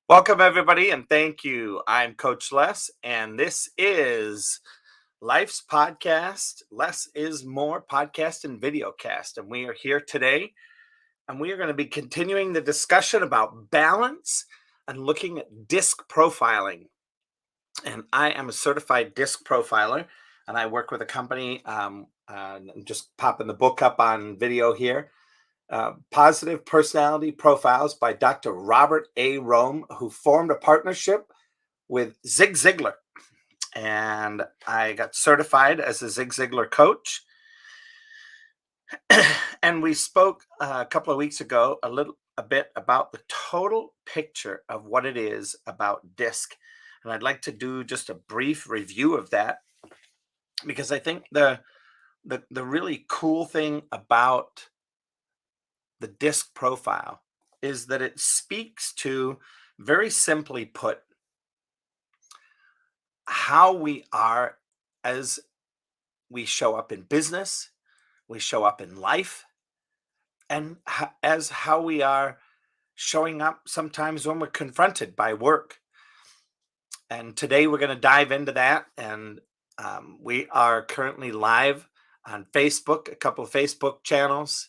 Welcome, everybody, and thank you. I'm Coach Les, and this is Life's Podcast. Less is More podcast and videocast. And we are here today, and we are going to be continuing the discussion about balance and looking at disc profiling. And I am a certified disc profiler, and I work with a company. I'm just popping the book up on video here. Positive Personality Profiles by Dr. Robert A. Rome, who formed a partnership with Zig Ziglar. And I got certified as a Zig Ziglar coach. And we spoke a couple of weeks ago a bit about the total picture of what it is about DISC. And I'd like to do just a brief review of that because I think the really cool thing about the DISC profile is that it speaks to, very simply put, how we are as we show up in business, we show up in life, and as how we are showing up sometimes when we're confronted by work. And today we're going to dive into that. And we are currently live on Facebook, a couple of Facebook channels,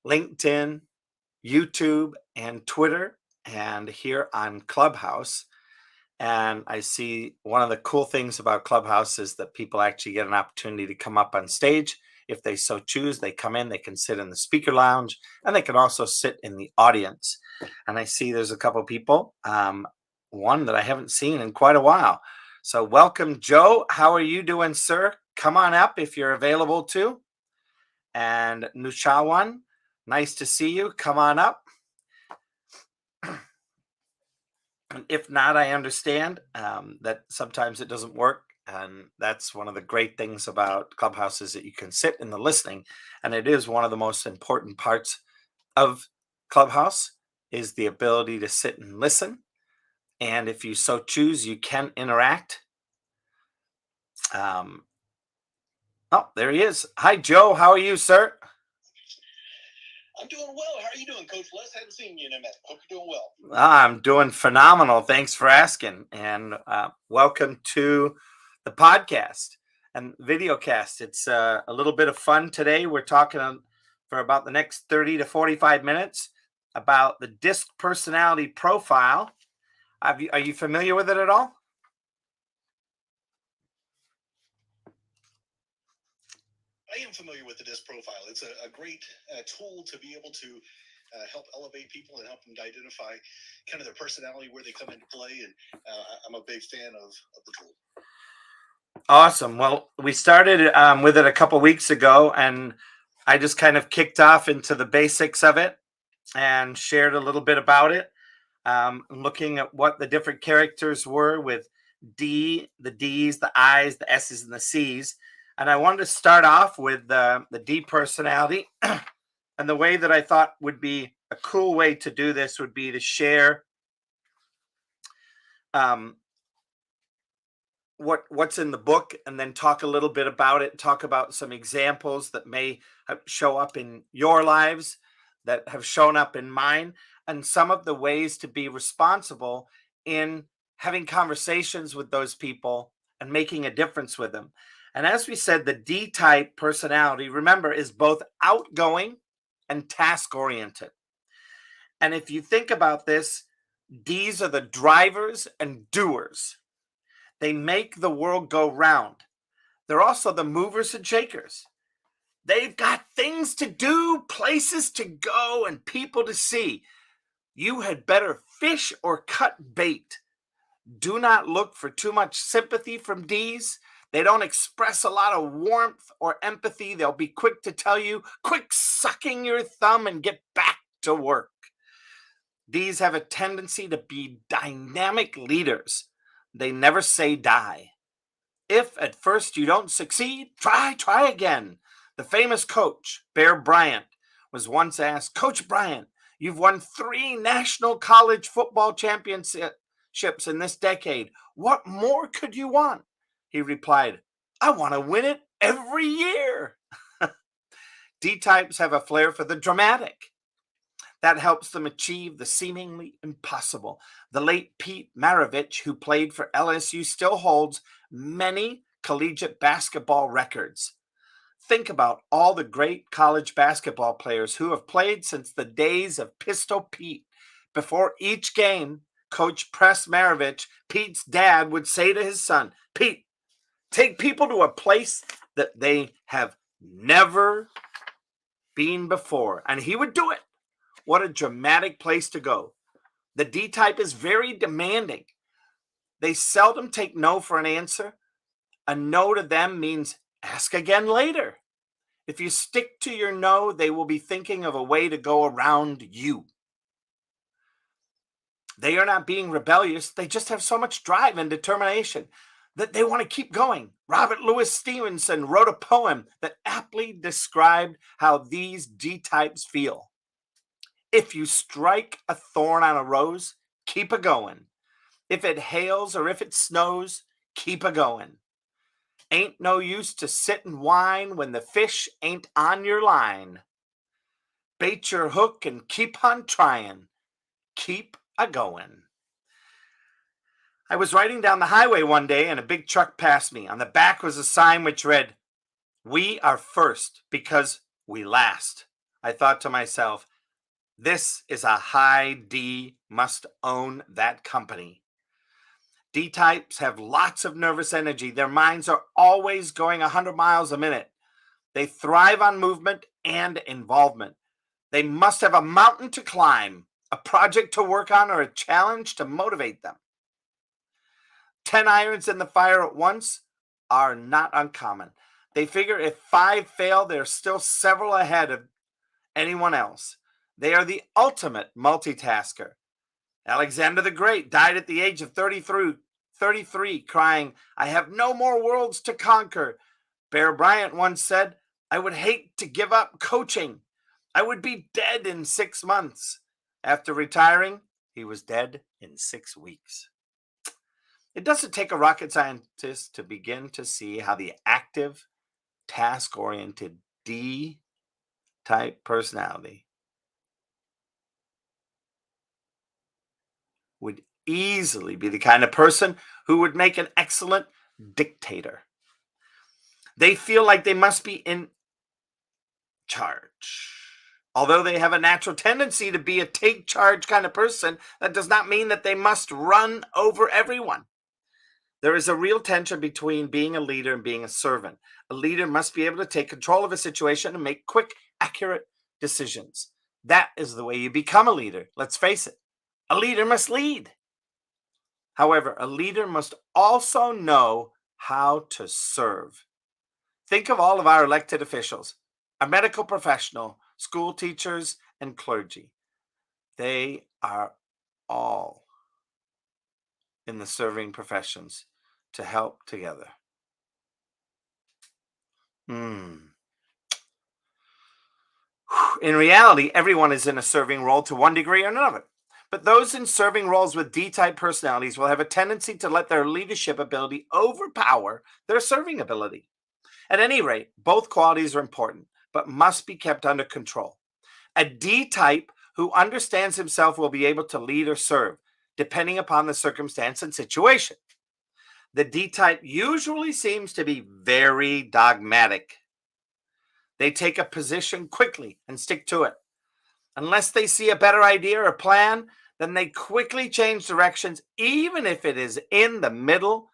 LinkedIn, YouTube, and Twitter, and here on Clubhouse. And I see one of the cool things about Clubhouse is that people actually get an opportunity to come up on stage. If they so choose, they come in, they can sit in the speaker lounge, and they can also sit in the audience. And I see there's a couple people, one that I haven't seen in quite a while. So welcome, Joe. How are you doing, sir? Come on up if you're available to. And Nushawan, nice to see you. Come on up. And if not, I understand that sometimes it doesn't work. And that's one of the great things about Clubhouse is that you can sit in the listening. And it is one of the most important parts of Clubhouse is the ability to sit and listen. And if you so choose, you can interact. Oh, there he is. Hi, Joe. How are you, sir? I'm doing well. How are you doing, Coach Les? Haven't seen you in a minute. Hope you're doing well. I'm doing phenomenal. Thanks for asking. And welcome to the podcast and videocast. It's a little bit of fun today. We're talking for about the next 30 to 45 minutes about the DISC personality profile. Are you familiar with it at all? I am familiar with the DISC profile. It's a great tool to be able to help elevate people and help them to identify kind of their personality, where they come into play. And I'm a big fan of the tool. Awesome. Well, we started with it a couple weeks ago, and I just kind of kicked off into the basics of it and shared a little bit about it, looking at what the different characters were with the D's, the I's, the S's, and the C's. And I wanted to start off with the D personality. And the way that I thought would be a cool way to do this would be to share what's in the book and then talk a little bit about it, talk about some examples that may show up in your lives, that have shown up in mine, and some of the ways to be responsible in having conversations with those people and making a difference with them. And as we said, the D type personality, remember, is both outgoing and task oriented. And if you think about this, D's are the drivers and doers. They make the world go round. They're also the movers and shakers. They've got things to do, places to go, and people to see. You had better fish or cut bait. Do not look for too much sympathy from D's. They don't express a lot of warmth or empathy. They'll be quick to tell you, quick sucking your thumb and get back to work. D's have a tendency to be dynamic leaders. They never say die. If at first you don't succeed, try again. The famous coach, Bear Bryant, was once asked, Coach Bryant, you've won 3 national college football championships in this decade. What more could you want? He replied, I want to win it every year. D types have a flair for the dramatic. That helps them achieve the seemingly impossible. The late Pete Maravich, who played for LSU, still holds many collegiate basketball records. Think about all the great college basketball players who have played since the days of Pistol Pete. Before each game, Coach Press Maravich, Pete's dad, would say to his son, Pete, take people to a place that they have never been before. And he would do it. What a dramatic place to go. The D type is very demanding. They seldom take no for an answer. A no to them means ask again later. If you stick to your no, they will be thinking of a way to go around you. They are not being rebellious. They just have so much drive and determination that they want to keep going. Robert Louis Stevenson wrote a poem that aptly described how these D types feel. If you strike a thorn on a rose, keep a going. If it hails or if it snows, keep a going. Ain't no use to sit and whine when the fish ain't on your line. Bait your hook and keep on trying. Keep a going. I was riding down the highway one day and a big truck passed me. On the back was a sign which read, "We are first because we last." I thought to myself, this is a high D, must own that company. D types have lots of nervous energy. Their minds are always going 100 miles a minute. They thrive on movement and involvement. They must have a mountain to climb, a project to work on, or a challenge to motivate them. 10 irons in the fire at once are not uncommon. They figure if 5 fail, they're still several ahead of anyone else. They are the ultimate multitasker. Alexander the Great died at the age of 33, crying, "I have no more worlds to conquer." Bear Bryant once said, "I would hate to give up coaching. I would be dead in 6 months." After retiring, he was dead in 6 weeks. It doesn't take a rocket scientist to begin to see how the active, task-oriented D-type personality would easily be the kind of person who would make an excellent dictator. They feel like they must be in charge. Although they have a natural tendency to be a take charge kind of person, that does not mean that they must run over everyone. There is a real tension between being a leader and being a servant. A leader must be able to take control of a situation and make quick, accurate decisions. That is the way you become a leader. Let's face it. A leader must lead. However, a leader must also know how to serve. Think of all of our elected officials, a medical professional, school teachers, and clergy. They are all in the serving professions to help together. In reality, everyone is in a serving role to one degree or another. But those in serving roles with D-type personalities will have a tendency to let their leadership ability overpower their serving ability. At any rate, both qualities are important, but must be kept under control. A D-type who understands himself will be able to lead or serve, depending upon the circumstance and situation. The D-type usually seems to be very dogmatic. They take a position quickly and stick to it. Unless they see a better idea or plan, then they quickly change directions, even if it is in the middle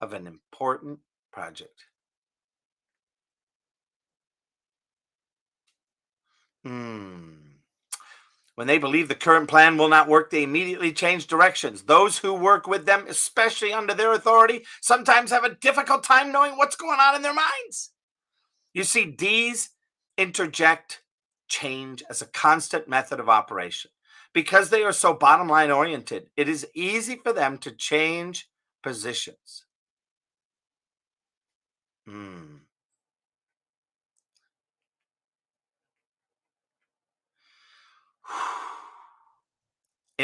of an important project. When they believe the current plan will not work, they immediately change directions. Those who work with them, especially under their authority, sometimes have a difficult time knowing what's going on in their minds. You see, D's interject change as a constant method of operation. Because they are so bottom line oriented, it is easy for them to change positions. In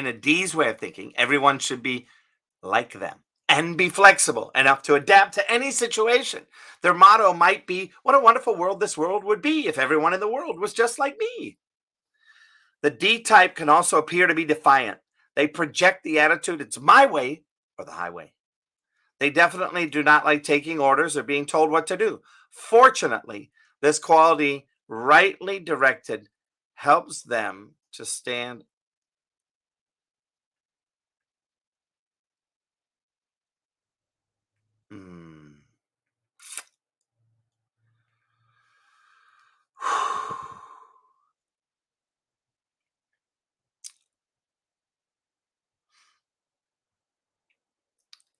a D's way of thinking, everyone should be like them and be flexible enough to adapt to any situation. Their motto might be, "What a wonderful world this world would be if everyone in the world was just like me." The D type can also appear to be defiant. They project the attitude, it's my way or the highway. They definitely do not like taking orders or being told what to do. Fortunately, this quality, rightly directed, helps them to stand. Mm.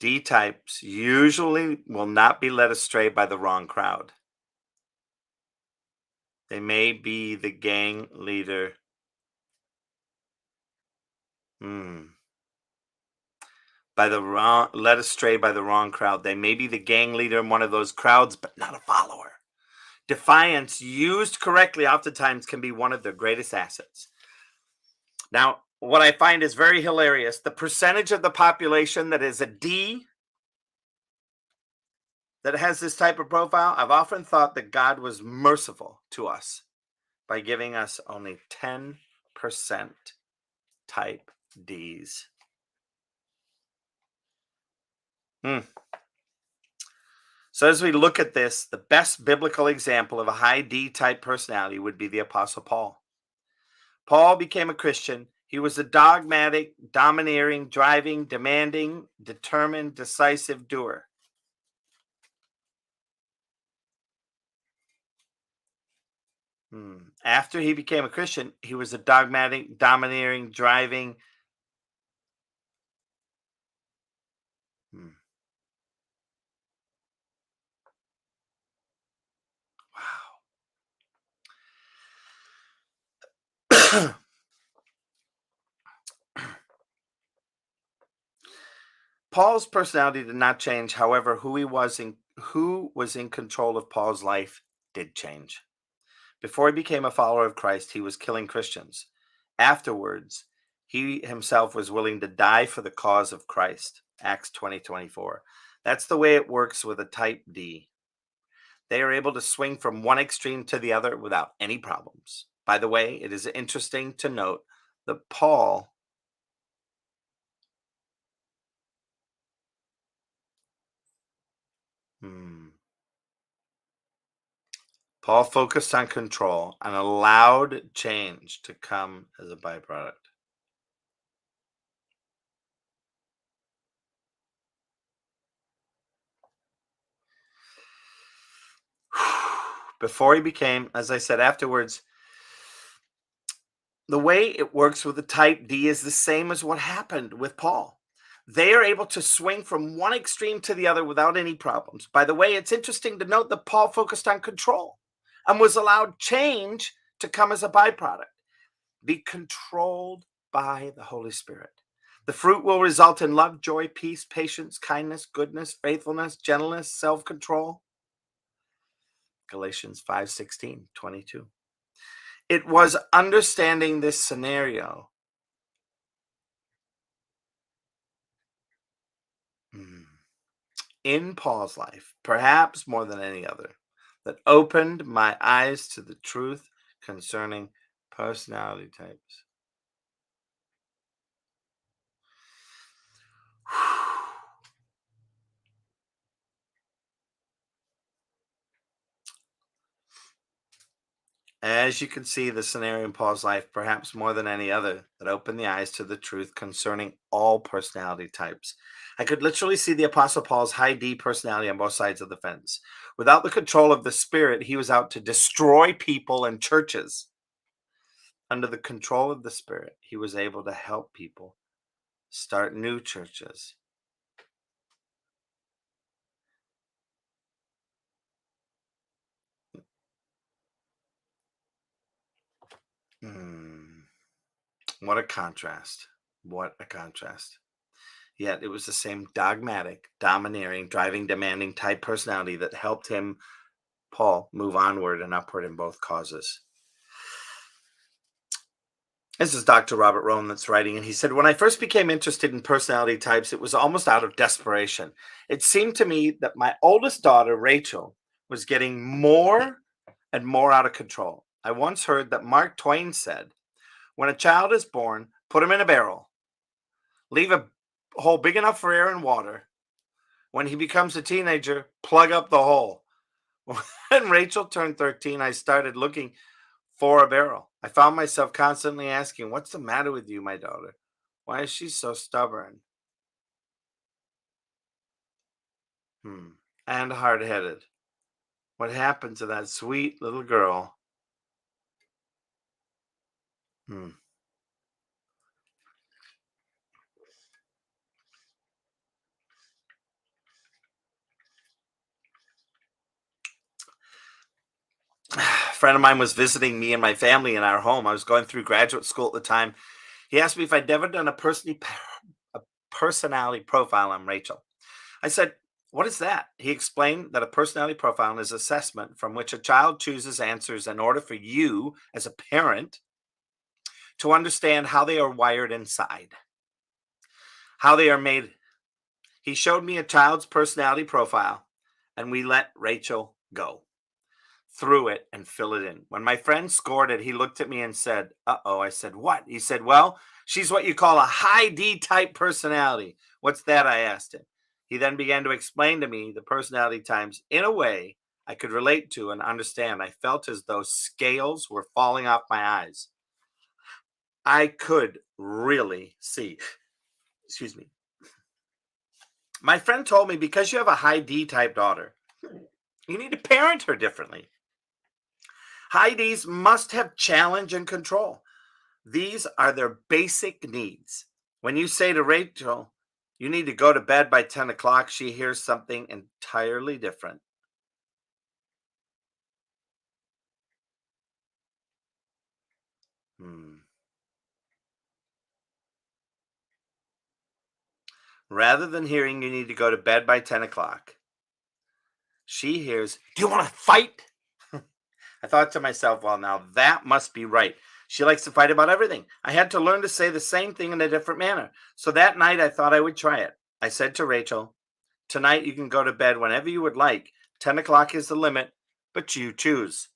D types usually will not be led astray by the wrong crowd. They may be the gang leader. Hmm. By the wrong, led astray by the wrong crowd. They may be the gang leader in one of those crowds, but not a follower. Defiance, used correctly, oftentimes can be one of their greatest assets. Now, what I find is very hilarious, the percentage of the population that is a D that has this type of profile, I've often thought that God was merciful to us by giving us only 10% type Ds. Hmm. So, as we look at this, the best biblical example of a high D type personality would be the Apostle Paul. Paul became a Christian. He was a dogmatic, domineering, driving, demanding, determined, decisive doer. After he became a Christian, he was a dogmatic, domineering, driving. Hmm, wow. Paul's personality did not change. However, who was in control of Paul's life did change. Before he became a follower of Christ, he was killing Christians. Afterwards, he himself was willing to die for the cause of Christ. Acts 20:24. That's the way it works with a type D. They are able to swing from one extreme to the other without any problems. By the way, it is interesting to note that hmm, Paul focused on control and allowed change to come as a byproduct. Before he became, as I said, afterwards, the way it works with the type D is the same as what happened with Paul. They are able to swing from one extreme to the other without any problems. By the way, it's interesting to note that Paul focused on control and was allowed change to come as a byproduct. Be controlled by the Holy Spirit. The fruit will result in love, joy, peace, patience, kindness, goodness, faithfulness, gentleness, self control. Galatians 5:16-22. It was understanding this scenario mm, in Paul's life, perhaps more than any other, that opened my eyes to the truth concerning personality types. As you can see, the scenario in Paul's life, perhaps more than any other, that opened the eyes to the truth concerning all personality types. I could literally see the Apostle Paul's high D personality on both sides of the fence. Without the control of the Spirit, he was out to destroy people and churches. Under the control of the Spirit, he was able to help people start new churches. Hmm. What a contrast. What a contrast. Yet it was the same dogmatic, domineering, driving, demanding type personality that helped him, Paul, move onward and upward in both causes. This is Dr. Robert Rowan that's writing, and he said, when I first became interested in personality types, it was almost out of desperation. It seemed to me that my oldest daughter, Rachel, was getting more and more out of control. I once heard that Mark Twain said, When a child is born, put him in a barrel, leave a hole big enough for air and water. When he becomes a teenager, plug up the hole. When Rachel turned 13, I started looking for a barrel. I found myself constantly asking, "What's the matter with you, my daughter? Why is she so stubborn?" And hard headed. What happened to that sweet little girl? Hmm. A friend of mine was visiting me and my family in our home. I was going through graduate school at the time. He asked me if I'd ever done a personality profile on Rachel. I said, "What is that?" He explained that a personality profile is assessment from which a child chooses answers in order for you, as a parent, to understand how they are wired inside, how they are made. He showed me a child's personality profile, and we let Rachel go through it and fill it in. When my friend scored it, he looked at me and said, "Uh oh." I said, "What?" He said, "Well, she's what you call a high D type personality." "What's that?" I asked him. He then began to explain to me the personality types in a way I could relate to and understand. I felt as though scales were falling off my eyes. I could really see. Excuse me. My friend told me, because you have a high D type daughter, you need to parent her differently. High Ds must have challenge and control. These are their basic needs. When you say to Rachel, "You need to go to bed by 10 o'clock," she hears something entirely different. Hmm. Rather than hearing, "You need to go to bed by 10 o'clock," she hears, "Do you want to fight?" I thought to myself, well, now that must be right. She likes to fight about everything. I had to learn to say the same thing in a different manner. So that night, I thought I would try it. I said to Rachel, "Tonight you can go to bed whenever you would like. 10 o'clock is the limit, but you choose."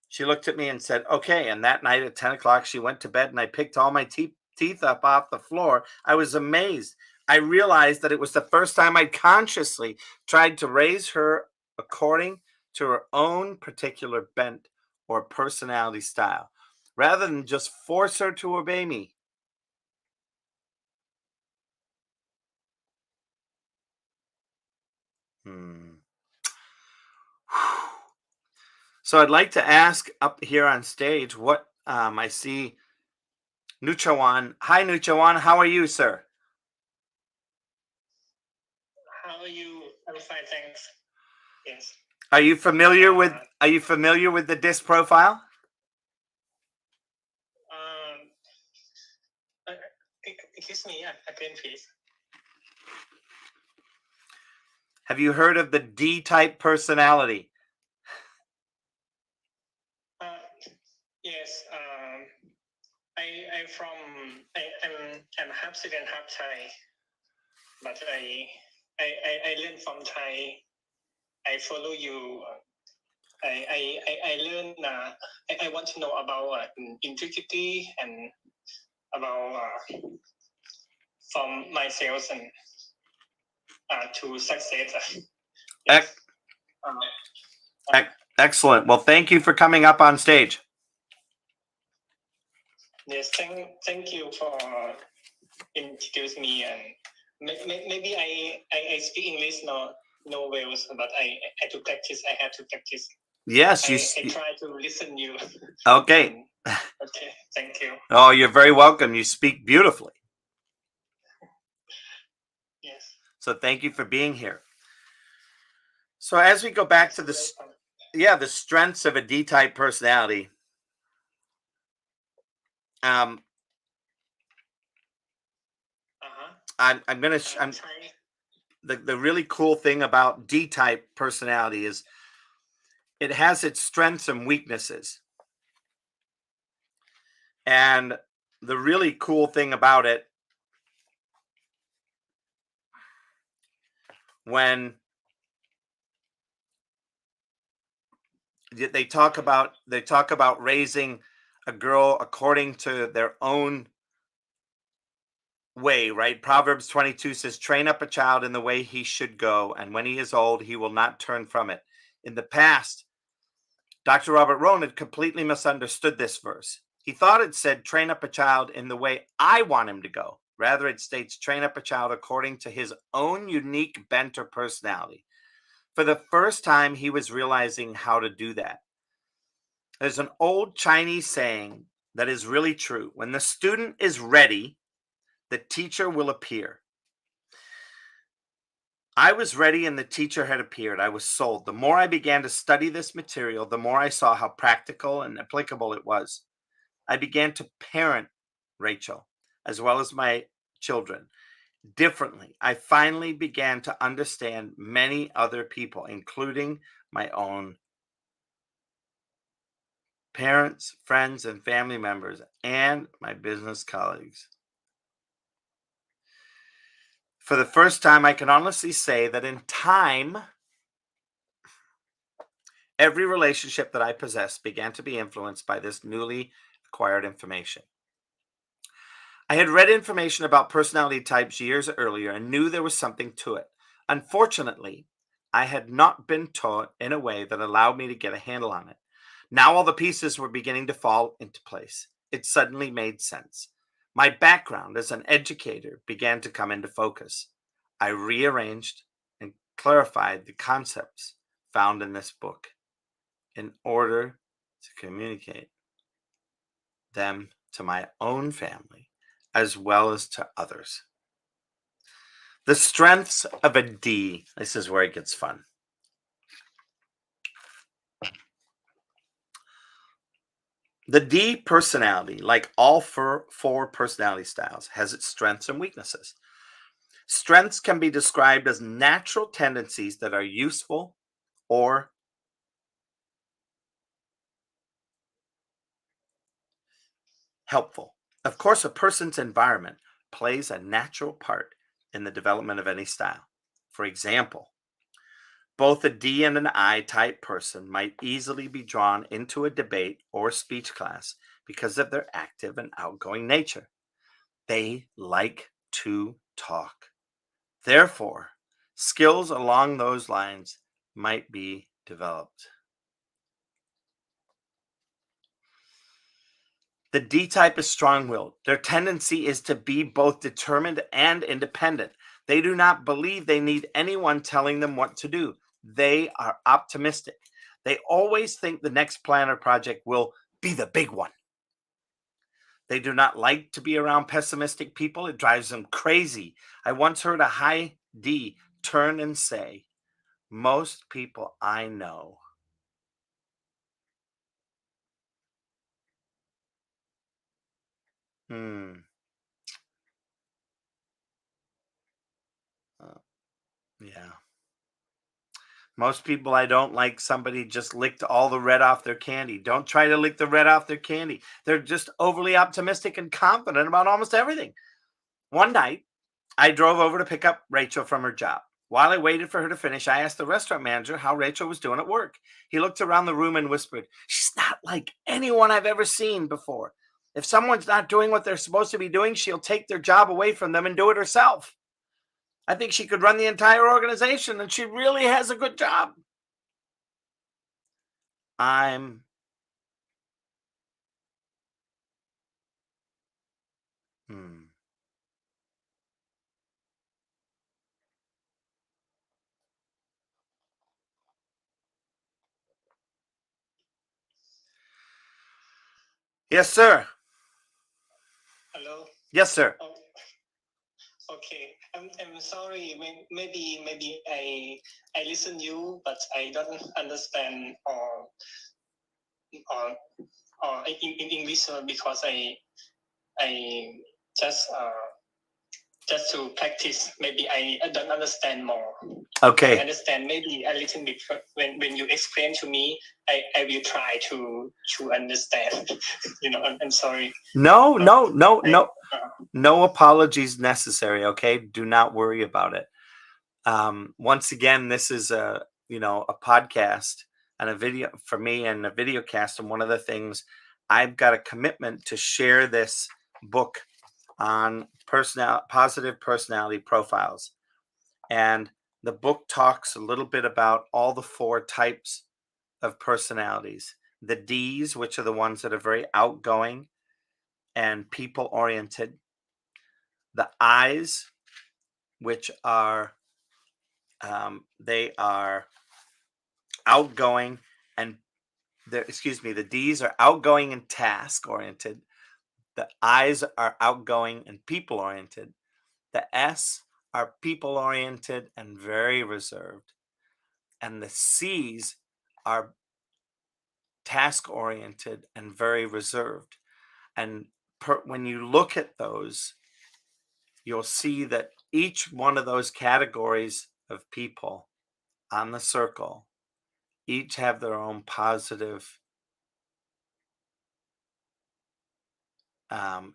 She looked at me and said, "Okay." And that night at 10 o'clock, she went to bed and I picked all my teeth up off the floor. I was amazed. I realized that it was the first time I'd consciously tried to raise her according to her own particular bent or personality style, rather than just force her to obey me. Hmm. So I'd like to ask up here on stage what I see Nuchawan. Hi, Nuchawan. How are you, sir? How are you? I'm fine, thanks. Yes. Are you familiar with the disc profile? Um, uh, excuse me, again, please. Have you heard of the D type personality? Uh, yes. I'm half Syrian, half Thai, but I learn from Thai. I follow you. I learn. I want to know about integrity and about from myself and to success. Yes. Excellent. Well, thank you for coming up on stage. Yes, thank you for introducing me, and maybe I speak English no well, but I had to practice. I had to practice. Yes, I try to listen you. Okay. Okay, thank you. Oh, you're very welcome. You speak beautifully. Yes. So thank you for being here. So as we go back to the strengths of a D type personality, I'm gonna the really cool thing about D type personality is it has its strengths and weaknesses. And the really cool thing about it, when they talk about raising a girl according to their own way, right? Proverbs 22 says, train up a child in the way he should go, and when he is old, he will not turn from it. In the past, Dr. Robert Rowan had completely misunderstood this verse. He thought it said, train up a child in the way I want him to go. Rather, it states, train up a child according to his own unique bent or personality. For the first time, he was realizing how to do that. There's an old Chinese saying that is really true. When the student is ready, the teacher will appear. I was ready and the teacher had appeared. I was sold. The more I began to study this material, the more I saw how practical and applicable it was. I began to parent Rachel, as well as my children, differently. I finally began to understand many other people, including my own parents, friends, and family members, and my business colleagues. For the first time, I can honestly say that in time, every relationship that I possessed began to be influenced by this newly acquired information. I had read information about personality types years earlier and knew there was something to it. Unfortunately, I had not been taught in a way that allowed me to get a handle on it. Now all the pieces were beginning to fall into place. It suddenly made sense. My background as an educator began to come into focus. I rearranged and clarified the concepts found in this book in order to communicate them to my own family as well as to others. The strengths of a D. This is where it gets fun. The D personality, like all four personality styles, has its strengths and weaknesses. Strengths can be described as natural tendencies that are useful or helpful. Of course, a person's environment plays a natural part in the development of any style. For example, both a D and an I type person might easily be drawn into a debate or speech class because of their active and outgoing nature. They like to talk. Therefore, skills along those lines might be developed. The D type is strong willed. Their tendency is to be both determined and independent. They do not believe they need anyone telling them what to do. They are optimistic. They always think the next plan or project will be the big one. They do not like to be around pessimistic people. It drives them crazy. I once heard a high D turn and say, most people I know Hmm. Yeah. Most people I don't like somebody just licked all the red off their candy. Don't try to lick the red off their candy. They're just overly optimistic and confident about almost everything. One night, I drove over to pick up Rachel from her job. While I waited for her to finish, I asked the restaurant manager how Rachel was doing at work. He looked around the room and whispered, she's not like anyone I've ever seen before. If someone's not doing what they're supposed to be doing, she'll take their job away from them and do it herself. I think she could run the entire organization and she really has a good job. I'm hmm. Yes, sir. Hello. Yes, sir. Oh, okay. I'm sorry. Maybe I listen you, but I don't understand or in English because I just just to practice. Maybe I don't understand more. I Okay. understand maybe a little bit when you explain to me. I will try to understand. I'm sorry. No, Uh, no, no, I, no. uh, No apologies necessary, okay? Do not worry about it. Once again, this is a podcast and a video for me and a video cast. And one of the things I've got a commitment to share this book on positive personality profiles. And the book talks a little bit about all the 4 types of personalities. The D's, which are the ones that are very outgoing and people oriented. The I's, which are they are outgoing and the D's are outgoing and task oriented. The I's are outgoing and people oriented. The S are people oriented and very reserved. And the C's are task oriented and very reserved. And when you look at those, you'll see that each one of those categories of people on the circle each have their own positive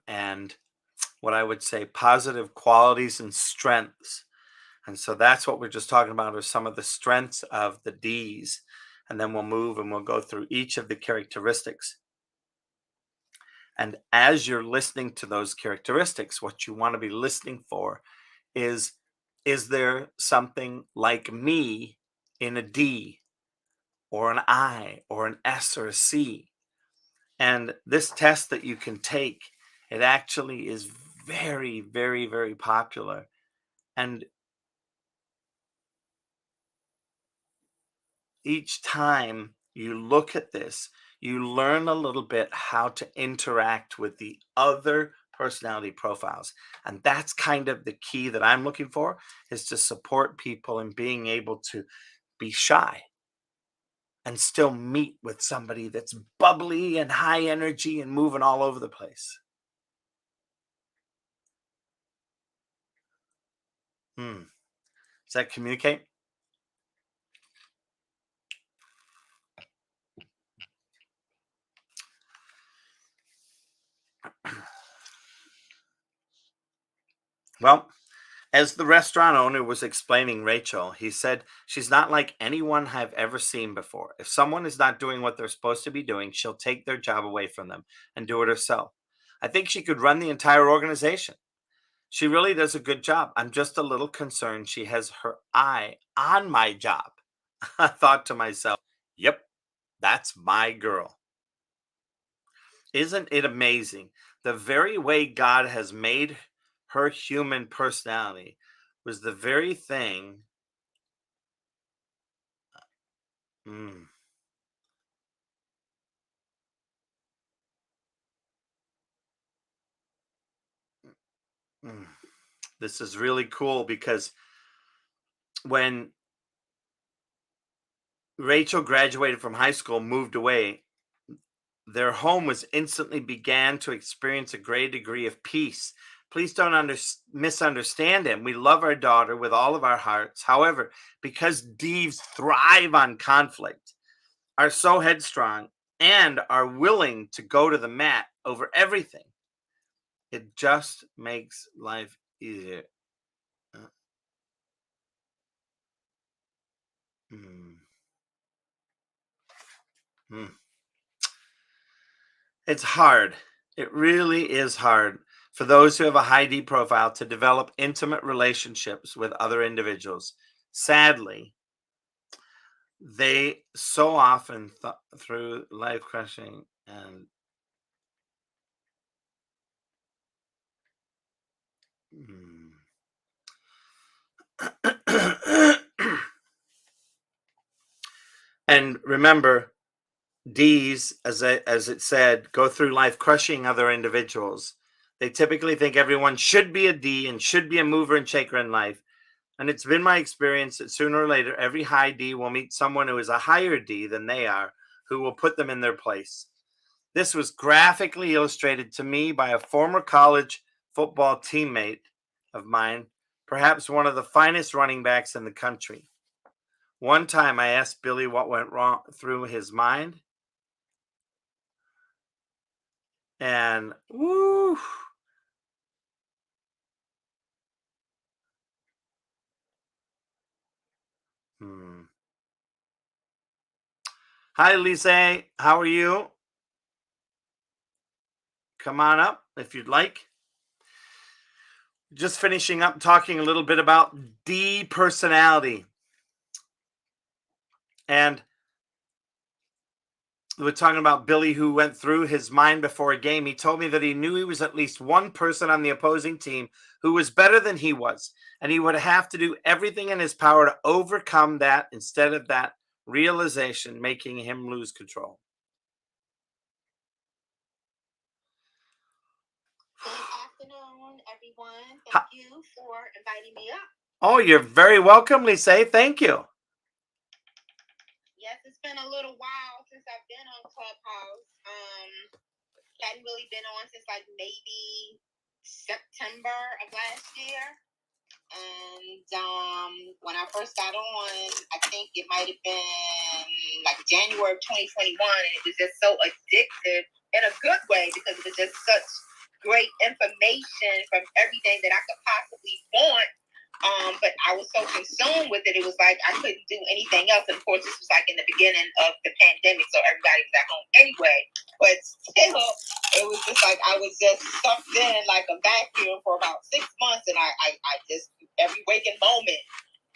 and what I would say positive qualities and strengths. And so that's what we're just talking about are some of the strengths of the D's. And then we'll move and we'll go through each of the characteristics. And as you're listening to those characteristics, what you want to be listening for is there something like me in a D or an I or an S or a C? And this test that you can take, it actually is very, very, very popular. And each time you look at this, you learn a little bit how to interact with the other personality profiles. And that's kind of the key that I'm looking for is to support people in being able to be shy and still meet with somebody that's bubbly and high energy and moving all over the place. Does that communicate? Well, as the restaurant owner was explaining Rachel, he said, she's not like anyone I've ever seen before. If someone is not doing what they're supposed to be doing, she'll take their job away from them and do it herself. I think she could run the entire organization. She really does a good job. I'm just a little concerned she has her eye on my job. I thought to myself, yep, that's my girl. Isn't it amazing? The very way God has made her human personality was the very thing. Mm, mm. This is really cool because when Rachel graduated from high school, moved away, their home was instantly began to experience a great degree of peace. Please don't misunderstand him. We love our daughter with all of our hearts. However, because Deves thrive on conflict, are so headstrong, and are willing to go to the mat over everything, it just makes life easier. Uh, mm, mm. It's hard. It really is hard for those who have a high D profile to develop intimate relationships with other individuals. Sadly, they so often through life crushing and mm. And remember, D's, as it said, go through life crushing other individuals. They typically think everyone should be a D and should be a mover and shaker in life. And it's been my experience that sooner or later, every high D will meet someone who is a higher D than they are, who will put them in their place. This was graphically illustrated to me by a former college football teammate of mine, perhaps one of the finest running backs in the country. One time I asked Billy what went wrong through his mind, and woo, hmm. Hi, Lise. How are you? come on up if you'd like. Just finishing up talking a little bit about depersonality. And we're talking about Billy, who went through his mind before a game. He told me that he knew he was at least one person on the opposing team who was better than he was, and he would have to do everything in his power to overcome that instead of that realization making him lose control. Good afternoon, everyone. Thank you for inviting me up. Oh, you're very welcome, Lisa. Thank you. Yes, it's been a little while since I've been on Clubhouse. Hadn't really been on since like maybe September of last year. And when I first got on, I think it might have been like January of 2021, and it was just so addictive in a good way because it was just such great information from everything that I could possibly want. But I was so consumed with it, it was like I couldn't do anything else. And of course, this was like in the beginning of the pandemic, so everybody was at home anyway. But still, it was just like I was just sucked in like a vacuum for about 6 months, and I just every waking moment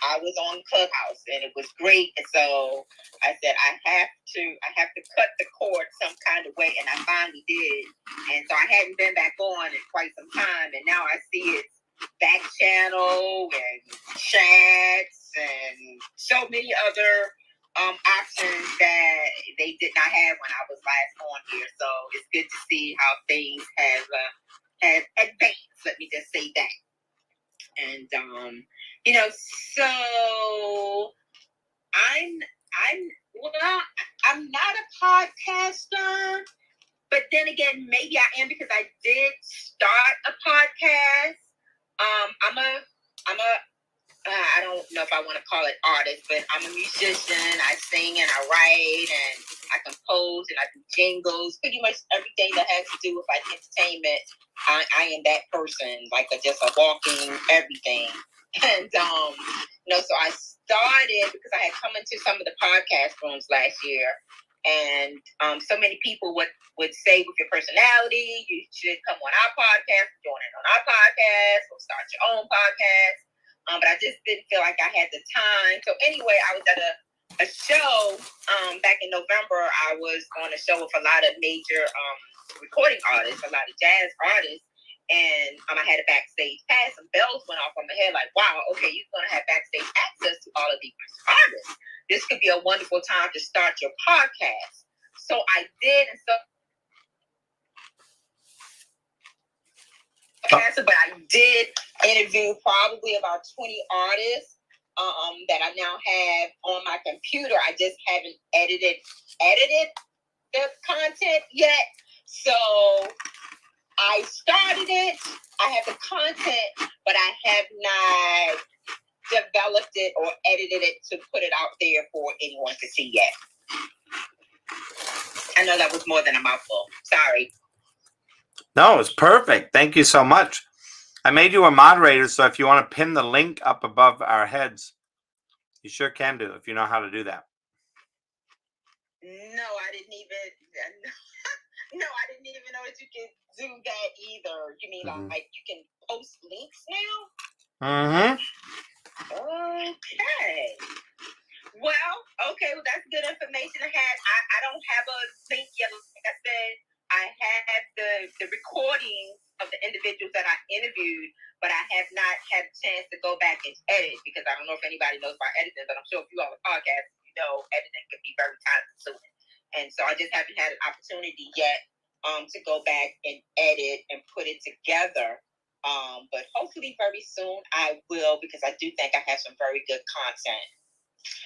I was on Clubhouse, and it was great. And so I said I have to cut the cord some kind of way, and I finally did. And so I hadn't been back on in quite some time, and now I see it's back channel and chats and so many other options that they did not have when I was last on here. So it's good to see how things have advanced. Let me just say that. And so I'm not a podcaster, but then again, maybe I am because I did start a podcast. I don't know if I want to call it artist, but I'm a musician. I sing and I write and I compose and I do jingles. Pretty much everything that has to do with like entertainment. I am that person, like just a walking everything. And so I started because I had come into some of the podcast rooms last year, and so many people would say with your personality, you should come on our podcast, join in on our podcast, or start your own podcast. But I just didn't feel like I had the time. So anyway, I was at a show back in November. I was on a show with a lot of major recording artists, a lot of jazz artists. And I had a backstage pass. Some bells went off on my head like, wow, okay, you're going to have backstage access to all of these artists. This could be a wonderful time to start your podcast. So I did. And so but I did interview probably about 20 artists that I now have on my computer. I just haven't edited the content yet. So I started it. I have the content, but I have not developed it or edited it to put it out there for anyone to see yet. I know that was more than a mouthful. Sorry. No, it's perfect. Thank you so much. I made you a moderator, so if you want to pin the link up above our heads, you sure can do if you know how to do that. No, I didn't even know that you can do that either. You mean like you can post links now? Mm-hmm. Okay. Well, that's good information to have. I don't have a link yet. Like I said, I have the recording of the individuals that I interviewed, but I have not had a chance to go back and edit because I don't know if anybody knows about editing, but I'm sure if you have a podcast, you know editing can be very time consuming. And so I just haven't had an opportunity yet to go back and edit and put it together. But hopefully very soon I will, because I do think I have some very good content.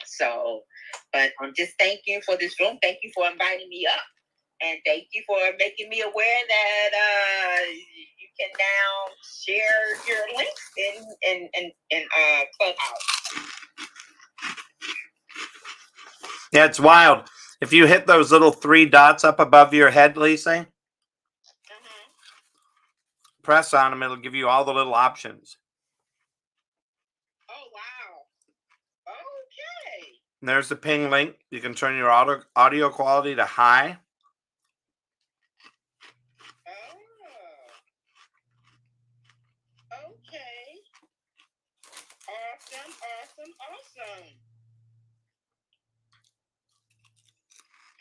So, but just thank you for this room. Thank you for inviting me up. And thank you for making me aware that you can now share your links in Clubhouse. Yeah, it's wild. If you hit those little 3 dots up above your head, Lisa, press on them. It'll give you all the little options. Oh, wow. Okay. And there's the ping link. You can turn your audio quality to high. Awesome.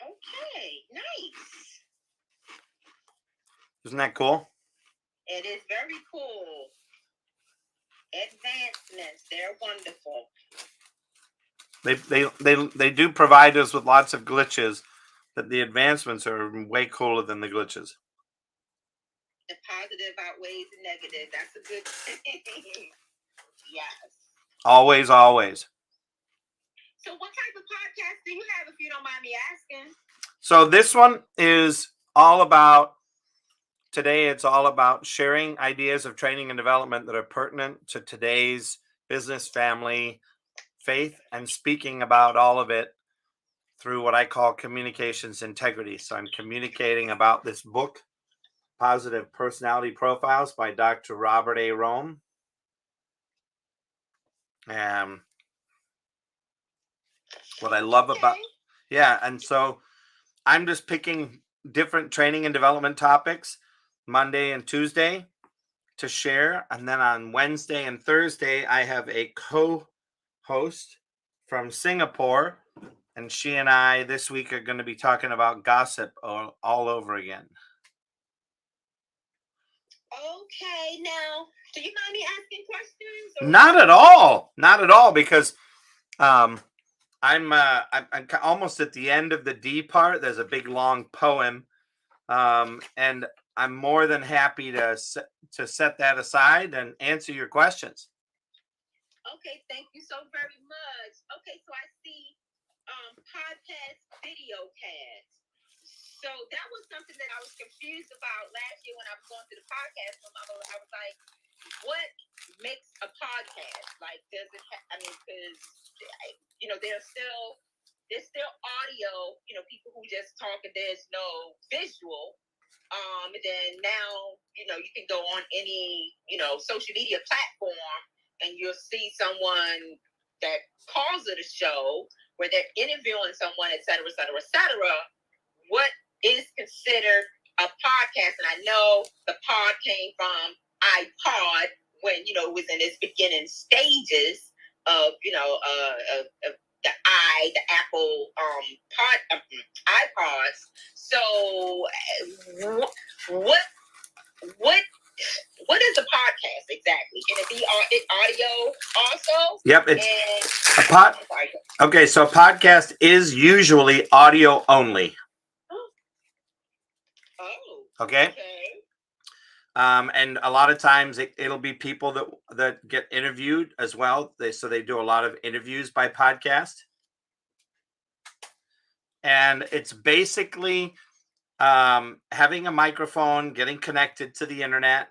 Okay, nice. Isn't that cool? It is very cool. Advancements, they're wonderful. They do provide us with lots of glitches, but the advancements are way cooler than the glitches. The positive outweighs the negative. That's a good thing. Yes. Always. So what type of podcast do you have, if you don't mind me asking? So this one is all about, today it's all about sharing ideas of training and development that are pertinent to today's business, family, faith, and speaking about all of it through what I call communications integrity. So I'm communicating about this book, Positive Personality Profiles by Dr. Robert A. Rome. What I love about, and so I'm just picking different training and development topics Monday and Tuesday to share. And then on Wednesday and Thursday, I have a co-host from Singapore. And she and I this week are going to be talking about gossip all over again. Okay, now, do you mind me asking questions? Or? Not at all, because I'm almost at the end of the D part. There's a big long poem, and I'm more than happy to set that aside and answer your questions. Okay, thank you so very much. Okay, so I see podcast, videocast. So that was something that I was confused about last year when I was going through the podcast room. I was like, what makes a podcast? Like, does it because, there's still audio, people who just talk and there's no visual. And then now, you can go on any, social media platform and you'll see someone that calls it a show where they're interviewing someone, et cetera, et cetera, et cetera. What is considered a podcast? And I know the pod came from iPod when, it was in its beginning stages of, of the Apple iPods. So what is a podcast exactly? Can it be audio also? Yep, it's a pod. Okay, so a podcast is usually audio only. Oh. Okay. And a lot of times it'll be people that get interviewed as well. So they do a lot of interviews by podcast. And it's basically having a microphone, getting connected to the internet,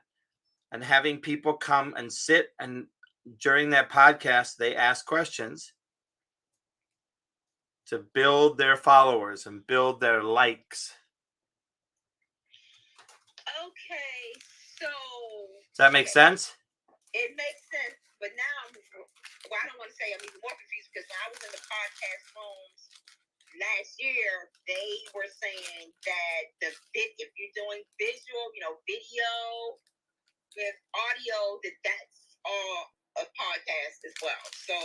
and having people come and sit, and during that podcast, they ask questions to build their followers and build their likes. Okay, so does that make sense? It makes sense, but now I don't want to say I'm even more confused, because when I was in the podcast rooms last year, they were saying that if you're doing visual, video with audio, that's all a podcast as well. So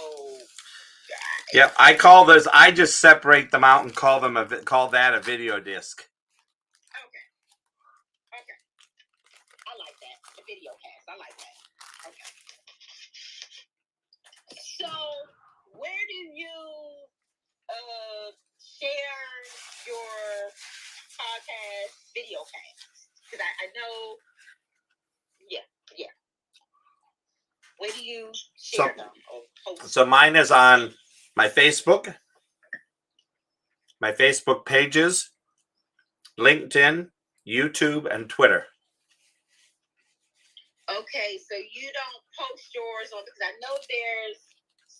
yeah, I just separate them out and call that a video disc. Okay. I like that. The Videocast. I like that. Okay. So where do you share your podcast, Videocast? Because I know, yeah. Where do you share them? So mine is on my Facebook pages, LinkedIn, YouTube, and Twitter. Okay, so you don't post yours on, because I know there's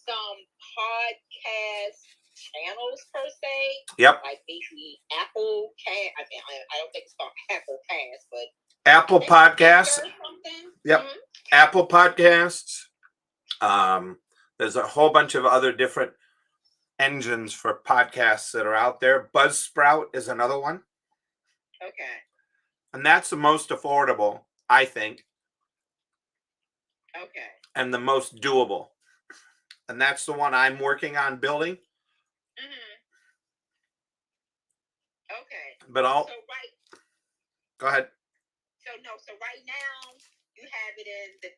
some podcast channels per se. Yep. Like maybe Apple Cast. I don't think it's called Apple Cast, but Apple Podcasts. Yep. Mm-hmm. Apple Podcasts. There's a whole bunch of other different engines for podcasts that are out there. Buzzsprout is another one. Okay. And that's the most affordable, I think. Okay. And the most doable. and that's the one I'm working on building. Mm-hmm. Okay. But I'll So right. go ahead. So right now you have it in the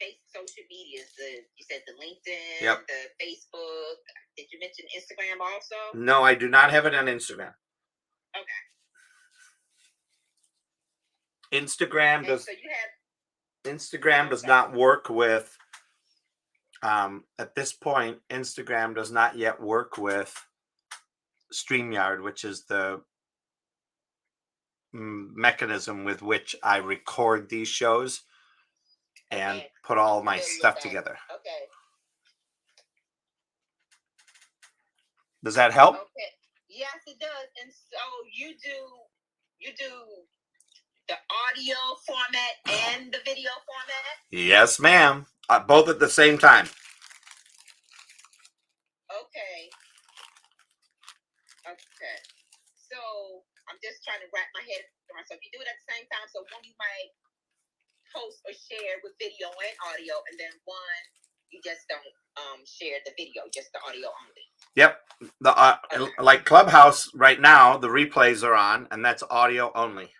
basic social medias. You said the LinkedIn, Yep. the Facebook. Did you mention Instagram also? No, I do not have it on Instagram. Okay. Instagram And does so you have. Instagram does Okay. not work with at this point, Instagram does not yet work with StreamYard, which is the mechanism with which I record these shows and Okay. put all my Familiar with stuff that. together. Okay. Does that help? Okay. Yes, it does. And so you do the audio format and the video format? Yes, ma'am. Both at the same time. Okay. Okay. So I'm just trying to wrap my head around. So if you do it at the same time, so one you might post or share with video and audio, and then one you just don't share the video, just the audio only. Yep. Like Clubhouse right now, the replays are on, and that's audio only.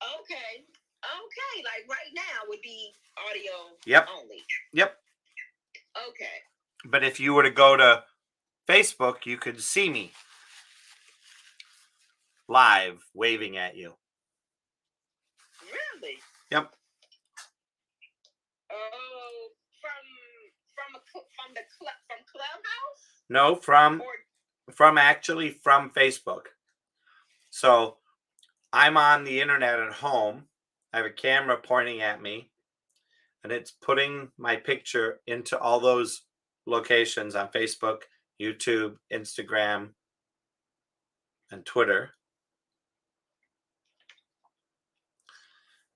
Okay. Okay. Like right now would be audio Yep. only. Yep. Okay. But if you were to go to Facebook, you could see me live waving at you. Really? Yep. Oh, from Clubhouse? No, from Facebook. So I'm on the internet at home. I have a camera pointing at me, and it's putting my picture into all those locations on Facebook, YouTube, Instagram, and Twitter.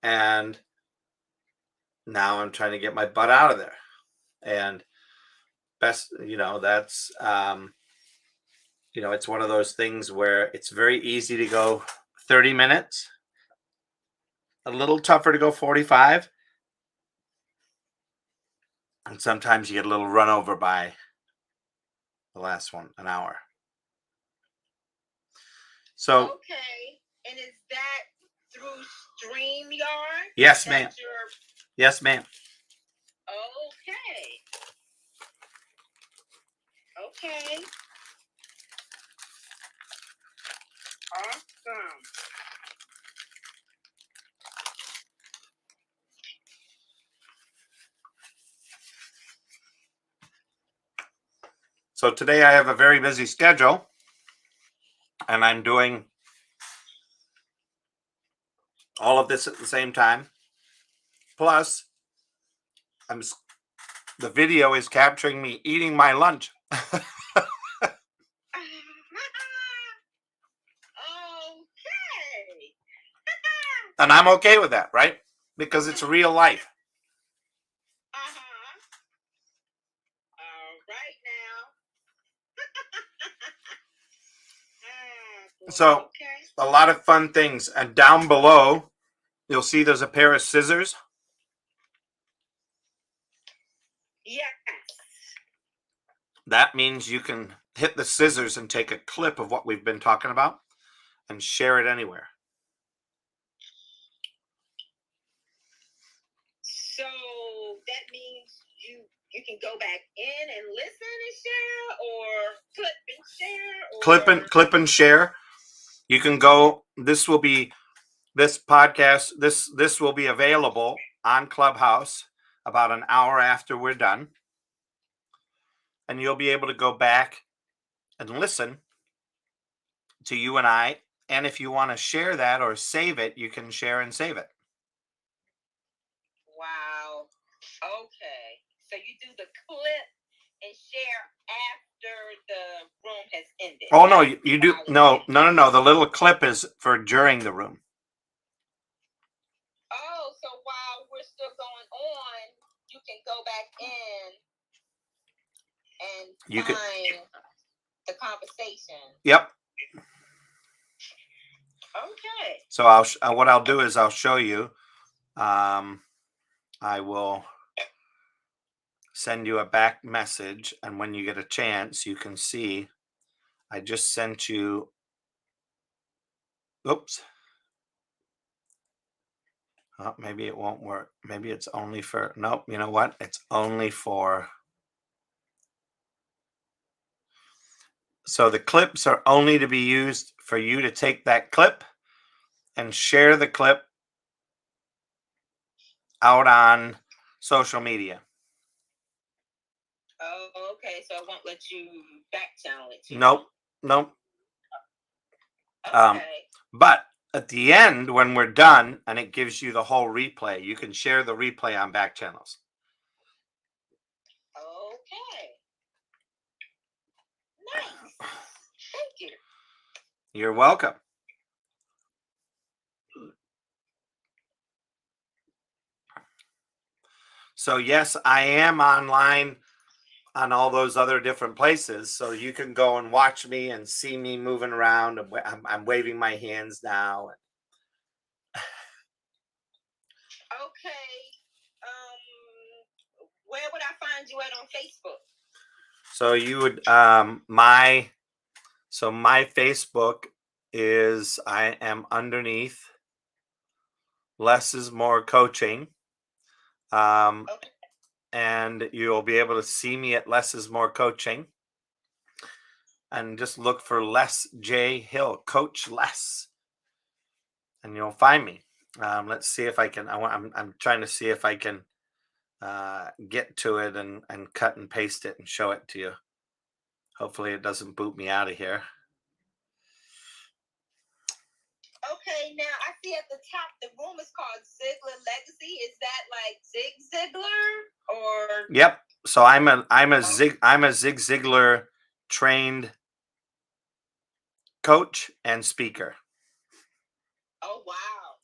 And now I'm trying to get my butt out of there. And that's it's one of those things where it's very easy to go 30 minutes, a little tougher to go 45. And sometimes you get a little run over by the last one, an hour. So okay, and is that through StreamYard? Yes, ma'am. Yes, ma'am. Okay. Okay. Awesome. So today I have a very busy schedule, and I'm doing all of this at the same time. Plus, the video is capturing me eating my lunch. Okay. And I'm okay with that, right? Because it's real life. All right now. So okay. a lot of fun things. And down below, you'll see there's a pair of scissors. Yes. That means you can hit the scissors and take a clip of what we've been talking about and share it anywhere. So that means you can go back in and listen and share, or clip and share, or Clip and share. You can go. This podcast. This will be available on Clubhouse about an hour after we're done, and you'll be able to go back and listen to you and I. And if you want to share that or save it, you can share and save it. Wow. Okay. So you do the clip and share after the room has ended. Oh no, you do no. The little clip is for during the room. Oh, so while we're still going on, you can go back in and find the conversation. Yep. Okay. So what I'll do is I'll show you. I will send you a back message, and when you get a chance, you can see I just sent you. Oops. Oh, maybe it won't work. Maybe it's only for. Nope. You know what? It's only for. So the clips are only to be used for you to take that clip and share the clip out on social media. Oh, okay. So it won't let you back channel it. Nope. Okay. But at the end, when we're done and it gives you the whole replay, you can share the replay on back channels. Okay. Nice. Thank you. You're welcome. So yes, I am online on all those other different places. So you can go and watch me and see me moving around. I'm waving my hands now. Okay. Where would I find you at on Facebook? So you would my Facebook is I am underneath Less is More Coaching. Okay. And you'll be able to see me at Less is More Coaching. And just look for Les J. Hill, Coach Les, and you'll find me. Let's see if I can. I'm trying to see if I can get to it and cut and paste it and show it to you. Hopefully, it doesn't boot me out of here. Okay, now I see at the top the room is called Ziglar Legacy. Is that like Zig Ziglar or? Yep. So I'm a Zig Ziglar trained coach and speaker. Oh wow.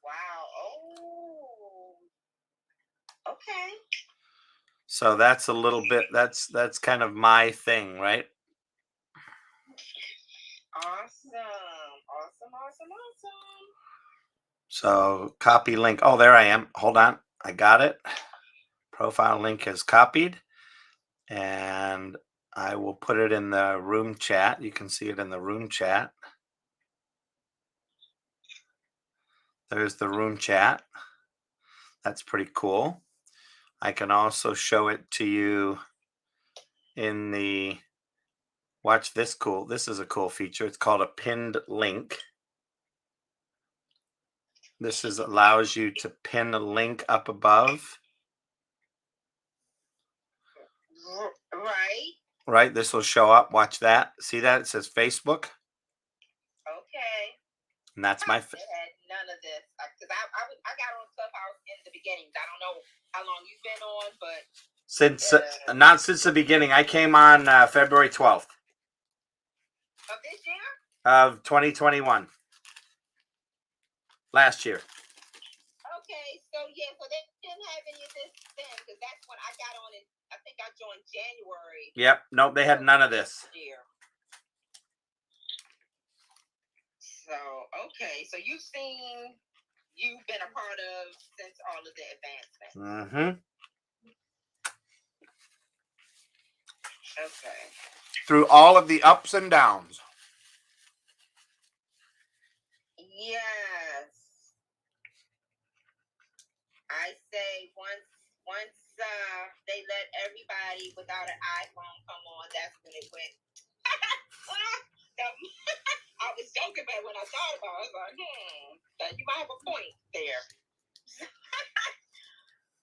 Wow. Oh. Okay. So that's a little bit. That's kind of my thing, right? Awesome. So copy link. Oh, there I am. Hold on. I got it. Profile link is copied. And I will put it in the room chat. You can see it in the room chat. There's the room chat. That's pretty cool. I can also show it to you in the, watch this cool. This is a cool feature. It's called a pinned link. This allows you to pin a link up above. Right. Right. This will show up. Watch that. See that? It says Facebook. Okay. And that's my. They had none of this because I got on Clubhouse in the beginning. I don't know how long you've been on, but Since not since the beginning. I came on February 12th of this year of 2021. Last year. Okay, so yeah, so they didn't have any of this then because that's when I got on. I think I joined January. Yep. Nope. They had none of this. Year. So okay, so you've been a part of since all of the advancements. Mm-hmm. Okay. Through all of the ups and downs. Yes. I say once they let everybody without an iPhone come on, that's when it went. I was joking, but when I thought about it, I was like, you might have a point there.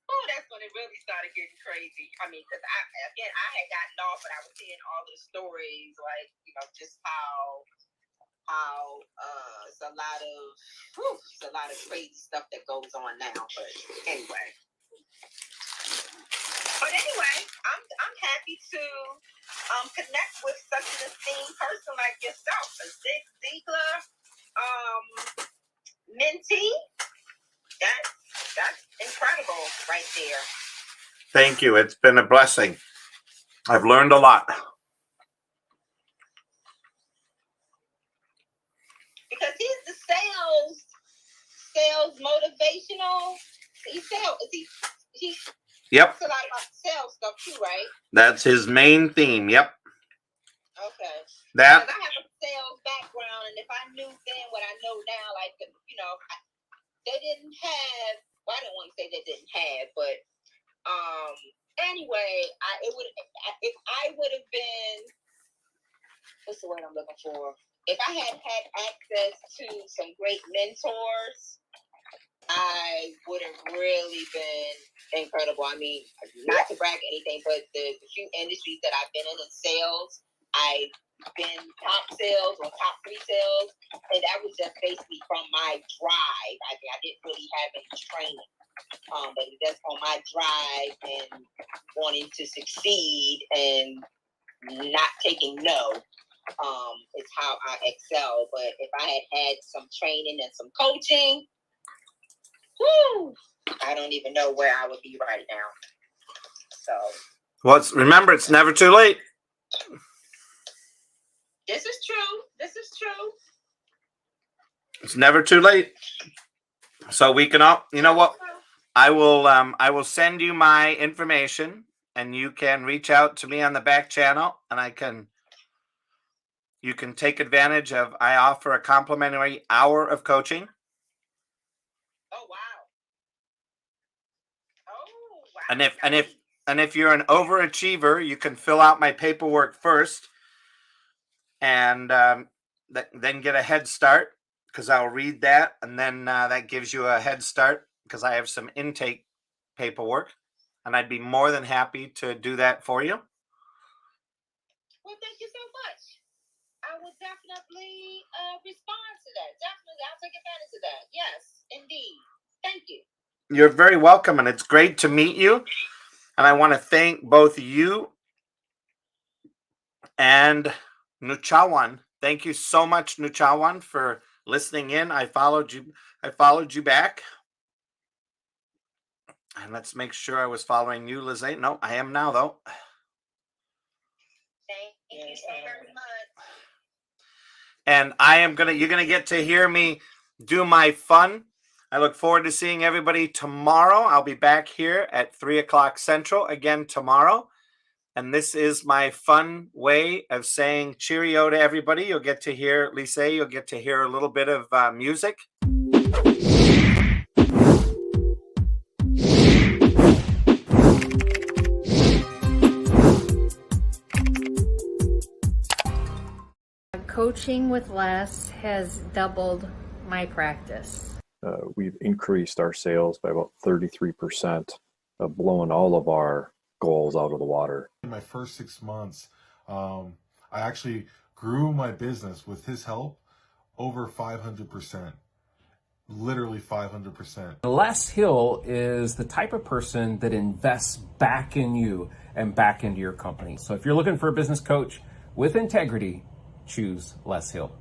Oh, that's when it really started getting crazy. I mean, because I had gotten off, but I was seeing all the stories, like, just how it's a lot of crazy stuff that goes on now. But anyway. I'm happy to connect with such an esteemed person like yourself, a Zig Ziglar mentee. That's incredible right there. Thank you. It's been a blessing. I've learned a lot. Because he's the sales motivational. He Yep. It's a lot about sales stuff too, right? That's his main theme. Yep. Okay. That. Because I have a sales background, and if I knew then what I know now, like, they didn't have. Well, I don't want to say they didn't have, but anyway, if I would have been, what's the word I'm looking for? If I had had access to some great mentors, I would have really been incredible. I mean, not to brag anything, but the few industries that I've been in sales, I've been top sales or top 3 sales, and that was just basically from my drive. I mean, I didn't really have any training, but just on my drive and wanting to succeed and not taking no. Is how I excel. But if I had some training and some coaching, whoo, I don't even know where I would be right now. So, Well, remember, it's never too late. this is true. This is true. It's never too late. So we can all, you know what? I will send you my information, and you can reach out to me on the back channel, and you can take advantage of. I offer a complimentary hour of coaching. Oh wow. Oh wow. And if you're an overachiever, you can fill out my paperwork first, and then get a head start, because I'll read that, and then that gives you a head start, because I have some intake paperwork, and I'd be more than happy to do that for you. Well, thank you so much. I will definitely respond to that. Definitely, I'll take advantage of that. Yes, indeed. Thank you. You're very welcome, and it's great to meet you. And I want to thank both you and Nuchawan. Thank you so much, Nuchawan, for listening in. I followed you back. And let's make sure I was following you, Lizette. No, I am now, though. Thank you so very much. And you're gonna get to hear me do my fun. I look forward to seeing everybody tomorrow. I'll be back here at 3:00 Central again tomorrow. And this is my fun way of saying cheerio to everybody. You'll get to hear, Lisa, you'll get to hear a little bit of music. Coaching with Les has doubled my practice. We've increased our sales by about 33%, blowing all of our goals out of the water. In my first 6 months, I actually grew my business with his help over 500%. Literally 500%. Les Hill is the type of person that invests back in you and back into your company. So if you're looking for a business coach with integrity, choose Les Hill.